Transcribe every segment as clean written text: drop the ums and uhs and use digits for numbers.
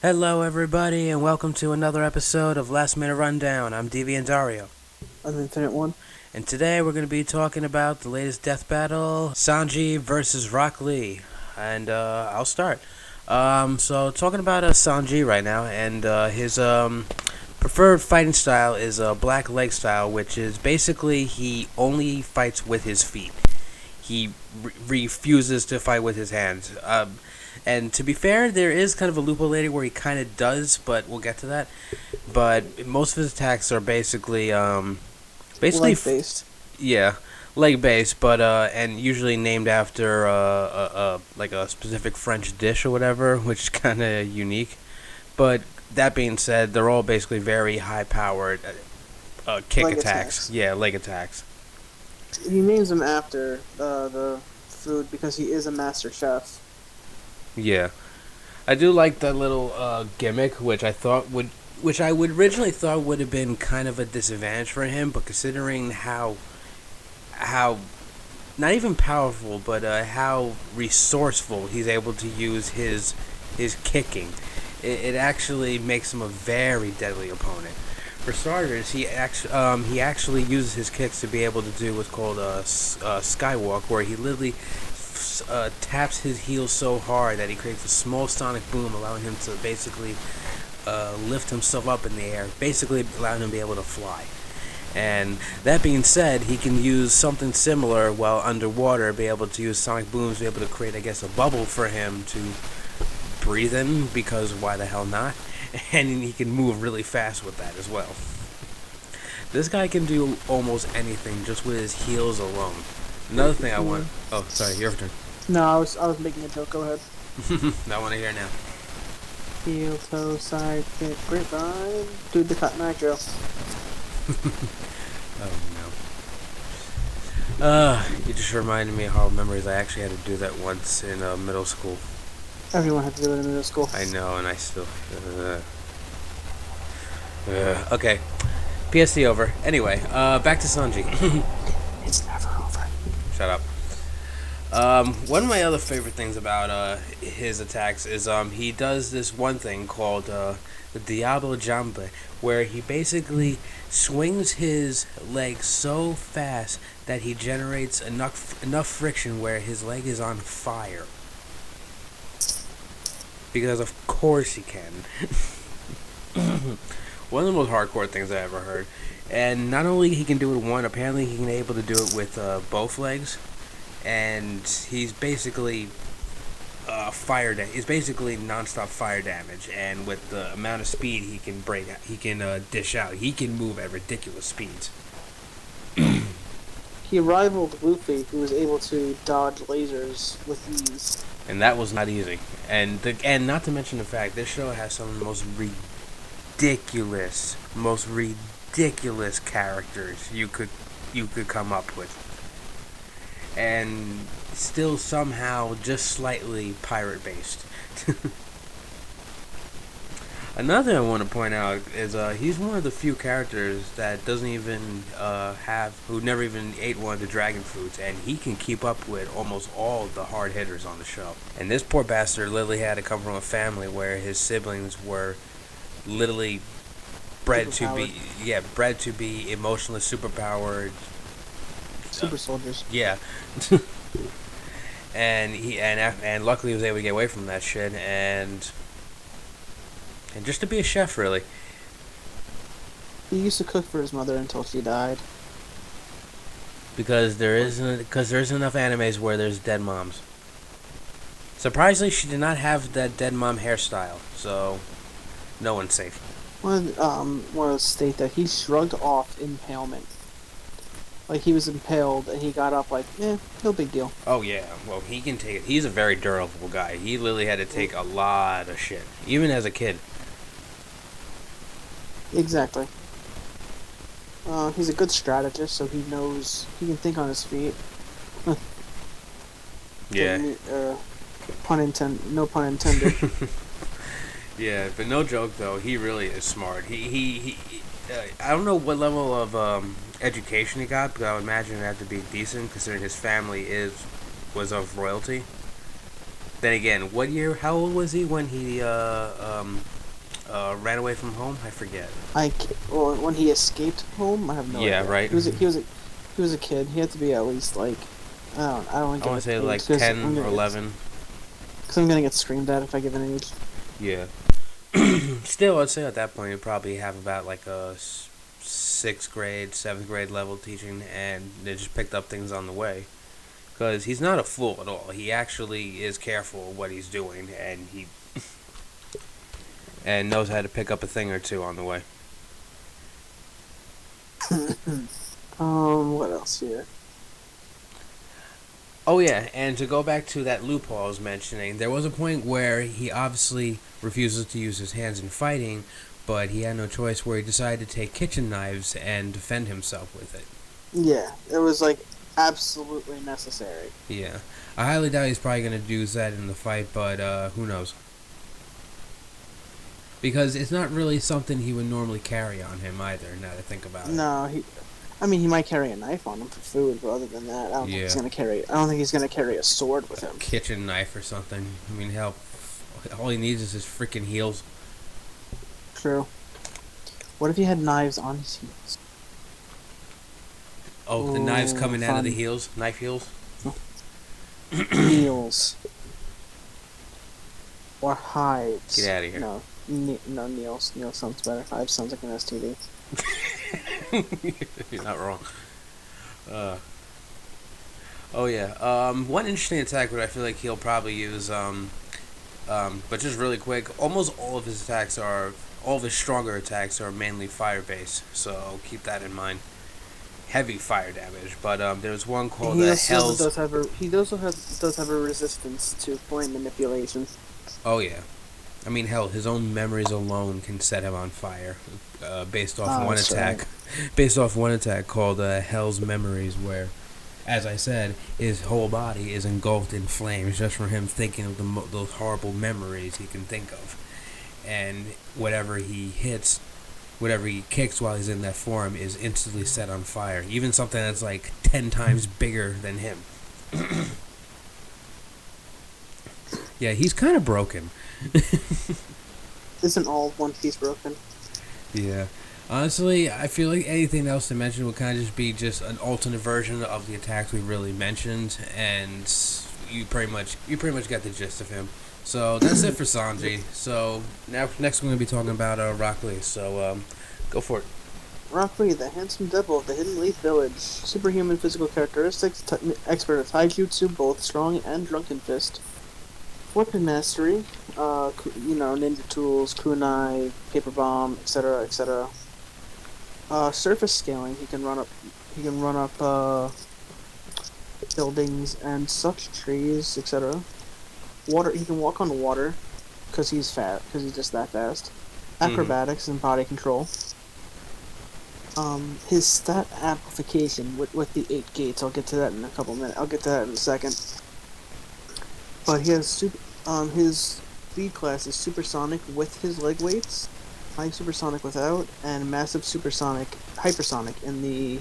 Hello, everybody, and welcome to another episode of Last Minute Rundown. I'm Deviant Dario, An Infinite One. and today we're going to be talking about the latest death battle, Sanji versus Rock Lee. And I'll start. So talking about Sanji right now, and his preferred fighting style is a black leg style, which is basically he only fights with his feet. He refuses to fight with his hands. And to be fair, there is kind of a loophole later where he kind of does, but we'll get to that. But most of his attacks are basically Leg based. yeah, leg based, but and usually named after like a specific French dish or whatever, which is kind of unique. But that being said, they're all basically very high powered kick Leg attacks. attacks. Yeah, leg attacks. He names them after the food because he is a master chef. Yeah, I do like that little gimmick, which I would originally thought would have been kind of a disadvantage for him, but considering how not even powerful, but how resourceful he's able to use his kicking, it actually makes him a very deadly opponent. For starters, he actually uses his kicks to be able to do what's called a skywalk, where he literally taps his heels so hard that he creates a small sonic boom, allowing him to basically lift himself up in the air, basically allowing him to be able to fly. And that being said, he can use something similar while underwater, be able to use sonic booms, be able to create, I guess, a bubble for him to breathe in, because why the hell not? And he can move really fast with that as well. This guy can do almost anything just with his heels alone. Another thing I want... Oh, sorry, your turn. No, I was making a joke. Go ahead. I want to hear now. Heel, toe, side, kick, grapevine. Dude, the Cotton Eye Joe. Oh no. You just reminded me of horrible memories. I actually had to do that once in middle school. Everyone had to do it in middle school. I know, and I still. Okay. PSD over. Anyway, back to Sanji. It's never over. Shut up. One of my other favorite things about his attacks is he does this one thing called the Diablo Jambe, where he basically swings his leg so fast that he generates enough friction where his leg is on fire. Because of course he can. One of the most hardcore things I ever heard. And not only he can do it with one, apparently he can able to do it with both legs. And he's basically he's basically non-stop fire damage. And with the amount of speed he can dish out, he can move at ridiculous speeds. He rivaled Luffy, who was able to dodge lasers with ease. And that was not easy. And not to mention the fact this show has some of the most ridiculous characters you could come up with, and still somehow just slightly pirate based. Another thing I want to point out is he's one of the few characters that doesn't even who never even ate one of the dragon fruits, and he can keep up with almost all the hard hitters on the show. And this poor bastard literally had to come from a family where his siblings were literally bred to be emotionless, superpowered super soldiers. Yeah. and luckily he was able to get away from that shit and just to be a chef, really. He used to cook for his mother until she died. Because there isn't enough animes where there's dead moms. Surprisingly, she did not have that dead mom hairstyle, so no one's safe. Want to state that he shrugged off impalement. Like he was impaled and he got up like, no big deal. Oh yeah, well he can take it. He's a very durable guy. He literally had to take a lot of shit, even as a kid. Exactly. He's a good strategist, so he knows he can think on his feet. Yeah. No pun intended. Yeah, but no joke though. He really is smart. He I don't know what level of education he got, but I would imagine it had to be decent, considering his family was of royalty. Then again, what year? How old was he when he ran away from home? I forget. Well, when he escaped home, I have no Yeah, idea. right. He was a kid. He had to be at least like I don't want I to want give to say an age like 10 or because 11. I'm gonna get screamed at if I give an age. Yeah. Still, I'd say at that point you probably have about like a sixth grade, seventh grade level teaching, and they just picked up things on the way. Because he's not a fool at all. He actually is careful what he's doing, and he and knows how to pick up a thing or two on the way. What else here? Oh yeah, and to go back to that loophole I was mentioning, there was a point where he obviously refuses to use his hands in fighting, but he had no choice where he decided to take kitchen knives and defend himself with it. Yeah, it was like absolutely necessary. Yeah. I highly doubt he's probably going to do that in the fight, but who knows? Because it's not really something he would normally carry on him either, now that I think about it. No, I mean, he might carry a knife on him for food, but other than that, I don't think he's Yeah. gonna carry. I don't think he's gonna carry a sword with him. Kitchen knife or something. I mean, hell, all he needs is his freaking heels. True. What if he had knives on his heels? Oh, the knives Ooh, coming out of the fun. heels? Knife heels? Heels or hives? Get out of here. No, no, Neils. Neil sounds better. Hives sounds like an STD. You're not wrong. Uh, oh yeah. One interesting attack that I feel like he'll probably use. But just really quick, almost all of his stronger attacks are mainly fire based. So keep that in mind. Heavy fire damage. But there's one called He the also Hell's. does have a resistance to flame manipulation. Oh yeah. I mean, hell, his own memories alone can set him on fire, based off one That's attack. right. Based off one attack called Hell's Memories, where, as I said, his whole body is engulfed in flames just from him thinking of those horrible memories he can think of, and whatever he kicks while he's in that form is instantly set on fire. Even something that's like 10 times bigger than him. Yeah, he's kind of broken. Isn't all One Piece broken? Yeah. Honestly, I feel like anything else to mention would kind of just be just an alternate version of the attacks we really mentioned, and you pretty much got the gist of him. So that's it for Sanji. So next we're gonna be talking about Rock Lee. So go for it. Rock Lee, the handsome devil of the Hidden Leaf Village. Superhuman physical characteristics, expert of taijutsu, both strong and drunken fist. Weapon mastery, ninja tools, kunai, paper bomb, etc., etc. Surface scaling, he can run up buildings and such, trees, etc. Water, he can walk on water, because he's just that fast. Acrobatics and body control. His stat amplification with the 8 gates, I'll get to that in a couple minutes. I'll get to that in a second. But he has his lead class is supersonic with his leg weights, high supersonic without, and massive hypersonic in the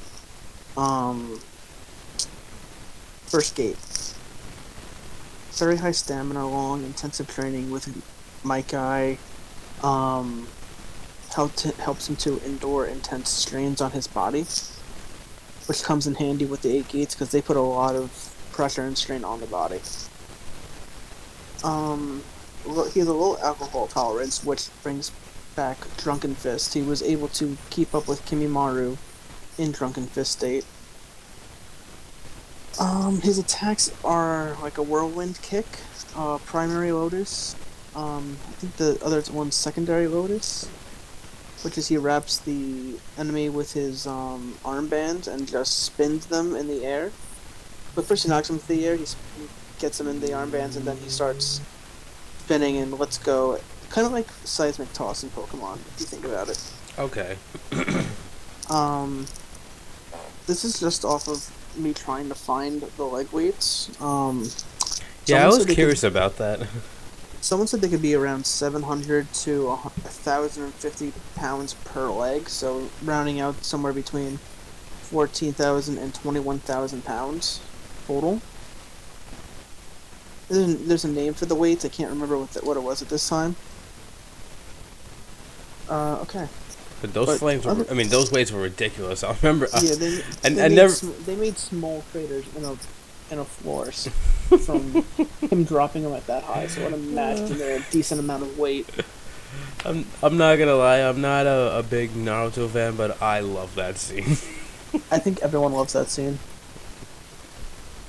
first gate. Very high stamina, long, intensive training with Maikai, helps him to endure intense strains on his body, which comes in handy with the 8 gates because they put a lot of pressure and strain on the body. He has a low alcohol tolerance, which brings back Drunken Fist. He was able to keep up with Kimimaru in Drunken Fist state. His attacks are like a whirlwind kick, primary lotus. I think the other one's secondary lotus, which is he wraps the enemy with his armbands and just spins them in the air. But first he knocks him into the air, he gets him in the armbands, and then he starts spinning and lets go. Kind of like seismic toss in Pokemon, if you think about it. Okay. This is just off of me trying to find the leg weights. Yeah, I was curious about that. Someone said they could be around 700 to 1,050 pounds per leg, so rounding out somewhere between 14,000 and 21,000 pounds total. There's a name for the weights. I can't remember what it was at this time. Okay, But those but flames were, other I mean, those weights were ridiculous. I remember, yeah, and I never, they made small craters in a floor from him dropping them at that high. So I'd imagine they're a decent amount of weight. I'm not gonna lie, I'm not a big Naruto fan, but I love that scene. I think everyone loves that scene.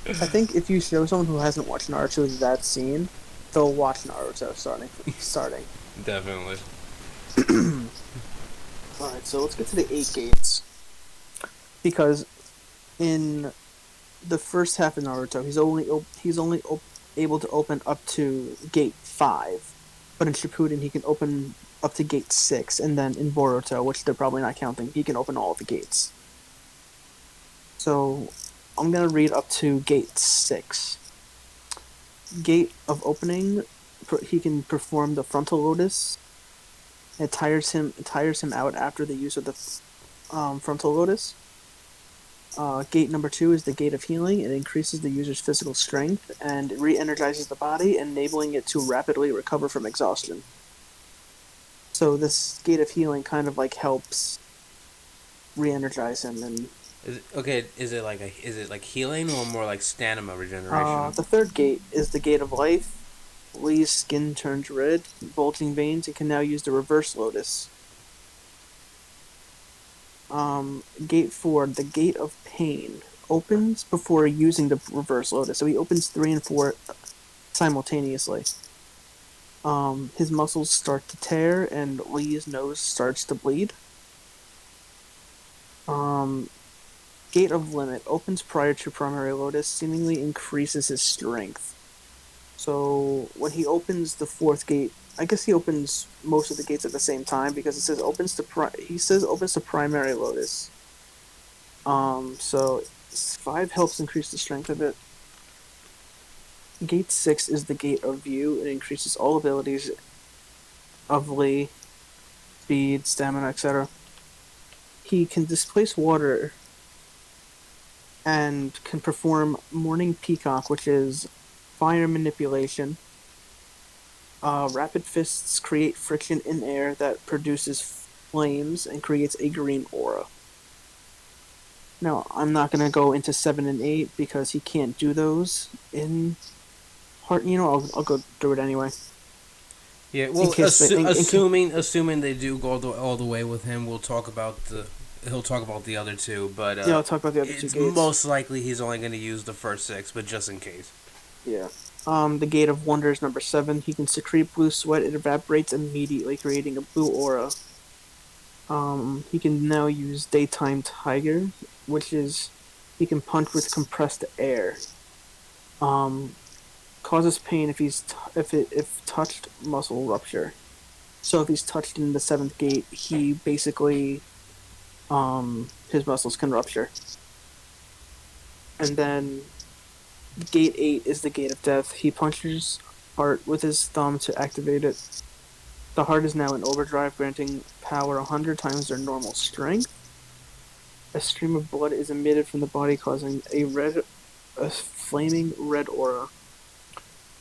I think if you show someone who hasn't watched Naruto that scene, they'll watch Naruto starting. Definitely. All right, so let's get to the eight gates because in the first half of Naruto, able to open up to gate 5, but in Shippuden he can open up to gate 6, and then in Boruto, which they're probably not counting, he can open all of the gates. So I'm gonna read up to gate 6. Gate of opening, he can perform the frontal lotus. It tires him out after the use of the frontal lotus. Gate number 2 is the Gate of Healing. It increases the user's physical strength and re-energizes the body, enabling it to rapidly recover from exhaustion. So this Gate of Healing kind of like helps re-energize him. And Is it like healing or more like stamina regeneration? the third gate is the Gate of Life. Lee's skin turns red, bulging veins, and can now use the Reverse Lotus. Gate 4, the Gate of Pain, opens before using the Reverse Lotus. So he opens 3 and 4 simultaneously. His muscles start to tear, and Lee's nose starts to bleed. Gate of Limit opens prior to Primary Lotus, seemingly increases his strength. So when he opens the 4th gate, I guess he opens most of the gates at the same time because it says opens to Primary Lotus. So 5 helps increase the strength of it. Gate 6 is the Gate of View. It increases all abilities of Lee, speed, stamina, etc. He can displace water and can perform Morning Peacock, which is fire manipulation. Rapid Fists create friction in air that produces flames and creates a green aura. Now, I'm not going to go into 7 and 8 because he can't do those in Heart. I'll go through it anyway. Yeah, well, assuming they do go all the way with him, he'll talk about the other two, but yeah, I'll talk about the other two it's gates. most likely he's only going to use the first 6, but just in case. Yeah. The Gate of Wonder is number 7. He can secrete blue sweat. It evaporates immediately, creating a blue aura. He can now use Daytime Tiger, which is he can punch with compressed air. Causes pain if touched muscle rupture. So if he's touched in the 7th gate, he basically his muscles can rupture. And then Gate 8 is the Gate of Death. He punches heart with his thumb to activate it. The heart is now in overdrive, granting power 100 times their normal strength. A stream of blood is emitted from the body, causing a flaming red aura.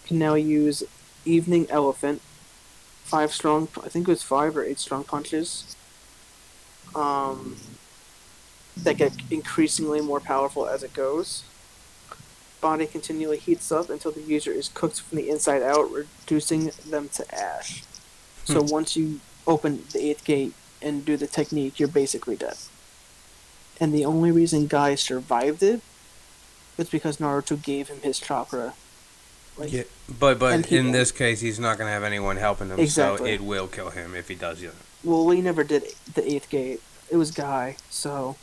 Can now use Evening Elephant. 5 strong, I think it was 5 or 8 strong punches. That get increasingly more powerful as it goes. Body continually heats up until the user is cooked from the inside out, reducing them to ash. So once you open the 8th gate and do the technique, you're basically dead. And the only reason Guy survived it is because Naruto gave him his chakra. Yeah, but in this case, he's not going to have anyone helping him, exactly. So it will kill him if he does it. Well, Lee never did the 8th gate. It was Guy, so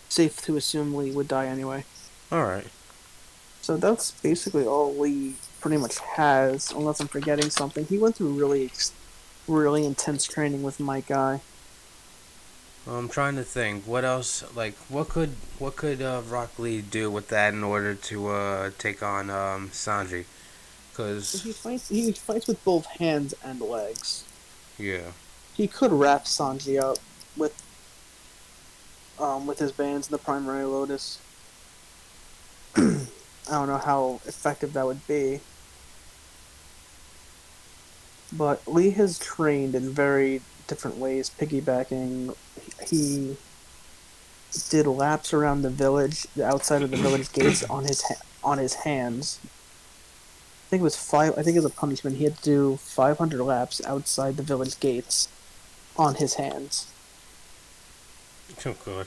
safe to assume Lee would die anyway. Alright. So that's basically all Lee pretty much has, unless I'm forgetting something. He went through really intense training with my Guy. Well, I'm trying to think. What else? Like, what could Rock Lee do with that in order to take on Sanji? Because he fights with both hands and legs. Yeah. He could wrap Sanji up with his bands in the Primary Lotus. I don't know how effective that would be. But Lee has trained in very different ways, piggybacking. He did laps around the village, the outside of the village gates, on his hands. I think it was five. I think as a punishment, he had to do 500 laps outside the village gates on his hands. Oh god.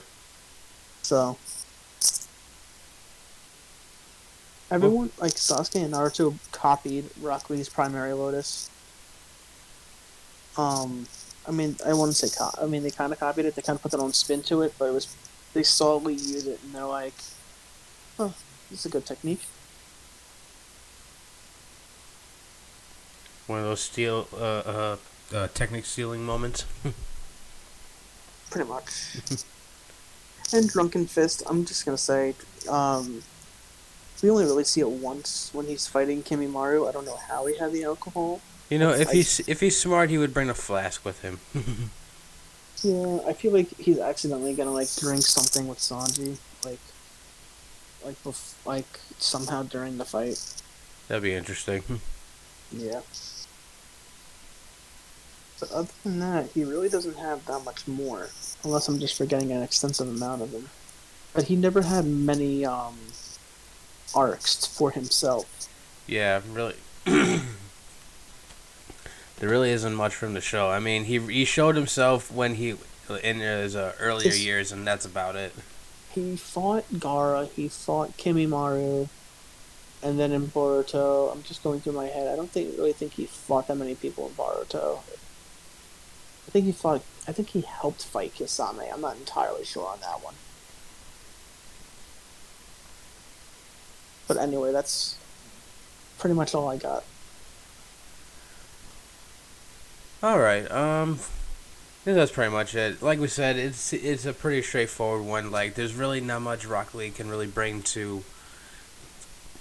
So Well, everyone, like Sasuke and Naruto, copied Rock Lee's primary lotus. Um, I mean, I wouldn't say I mean, they kind of copied it. They kind of put their own spin to it, but it was they saw Lee use it, and they're like, "Oh, this is a good technique." one of those technique stealing moments. Pretty much. And Drunken Fist, I'm just gonna say, we only really see it once when he's fighting Kimimaru. I don't know how he had the alcohol. You know, if he's smart, he would bring a flask with him. Yeah, I feel like he's accidentally gonna like drink something with Sanji, like somehow during the fight. That'd be interesting. Yeah. But other than that, he really doesn't have that much more, unless I'm just forgetting an extensive amount of him. But he never had many arcs for himself. Yeah, really. There really isn't much from the show. I mean, he showed himself when he in his earlier years, and that's about it. He fought Gaara, he fought Kimimaru, and then in Boruto, I'm just going through my head. I don't really think he fought that many people in Boruto. I think he helped fight Kisame. I'm not entirely sure on that one. But anyway, that's pretty much all I got. All right. I think that's pretty much it. Like we said, it's a pretty straightforward one. Like, there's really not much Rock Lee can really bring to.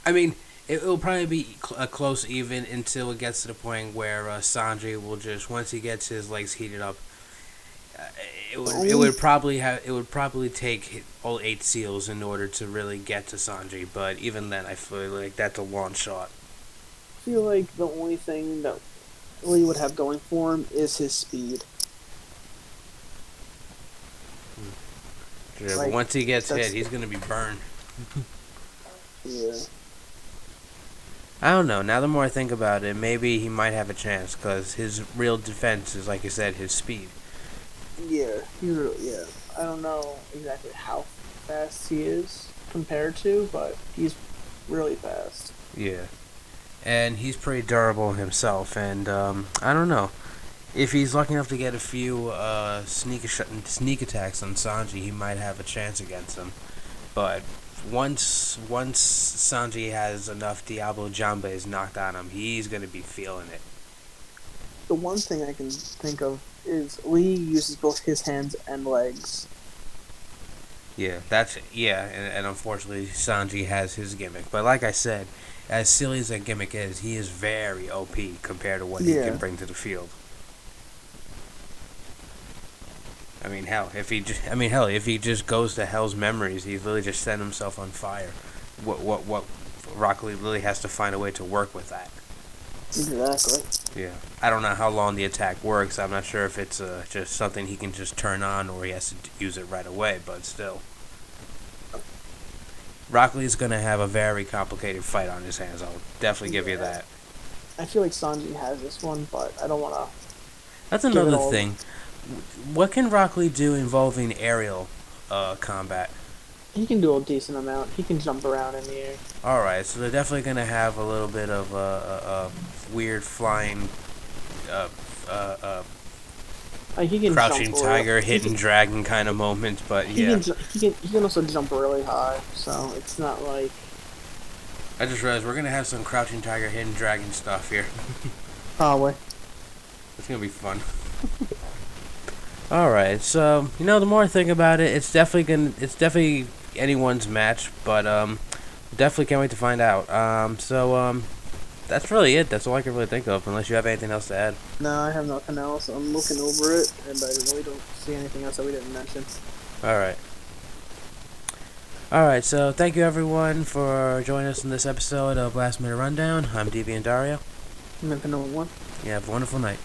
I mean, it'll probably be a close even until it gets to the point where Sanji will just, once he gets his legs heated up, it would probably take all 8 seals in order to really get to Sanji. But even then, I feel like that's a long shot. I feel like the only thing that Lee would have going for him is his speed. Yeah, but once he gets hit, he's gonna be burned. Yeah. I don't know. Now the more I think about it, maybe he might have a chance because his real defense is, like you said, his speed. Yeah, yeah. I don't know exactly how fast he is compared to, but he's really fast. Yeah, and he's pretty durable himself. And I don't know if he's lucky enough to get a few sneak attacks on Sanji, he might have a chance against him. But once Sanji has enough Diablo Jambes knocked on him, he's gonna be feeling it. The one thing I can think of is Lee uses both his hands and legs. Yeah, and unfortunately Sanji has his gimmick. But like I said, as silly as that gimmick is, he is very OP compared to what he can bring to the field. I mean, if he just goes to Hell's Memories, he really just set himself on fire. What Rock Lee really has to find a way to work with that. Exactly. Yeah, I don't know how long the attack works. I'm not sure if it's just something he can just turn on or he has to use it right away. But still, Rock Lee's gonna have a very complicated fight on his hands. I'll definitely give you that. I feel like Sanji has this one, but I don't want to. That's another thing. What can Rock Lee do involving aerial combat? He can do a decent amount. He can jump around in the air. Alright, so they're definitely going to have a little bit of a weird flying he can crouching tiger, hidden dragon kind of moment, but yeah. He can also jump really high, so it's not like... I just realized we're going to have some crouching tiger, hidden dragon stuff here. Probably. It's going to be fun. Alright, so, the more I think about it, it's definitely anyone's match, but definitely can't wait to find out. That's really it. That's all I can really think of, unless you have anything else to add. No, I have nothing else. I'm looking over it, and I really don't see anything else that we didn't mention. Alright, so thank you everyone for joining us in this episode of Last Minute Rundown. I'm DB and Dario. I'm number 1. You have a wonderful night.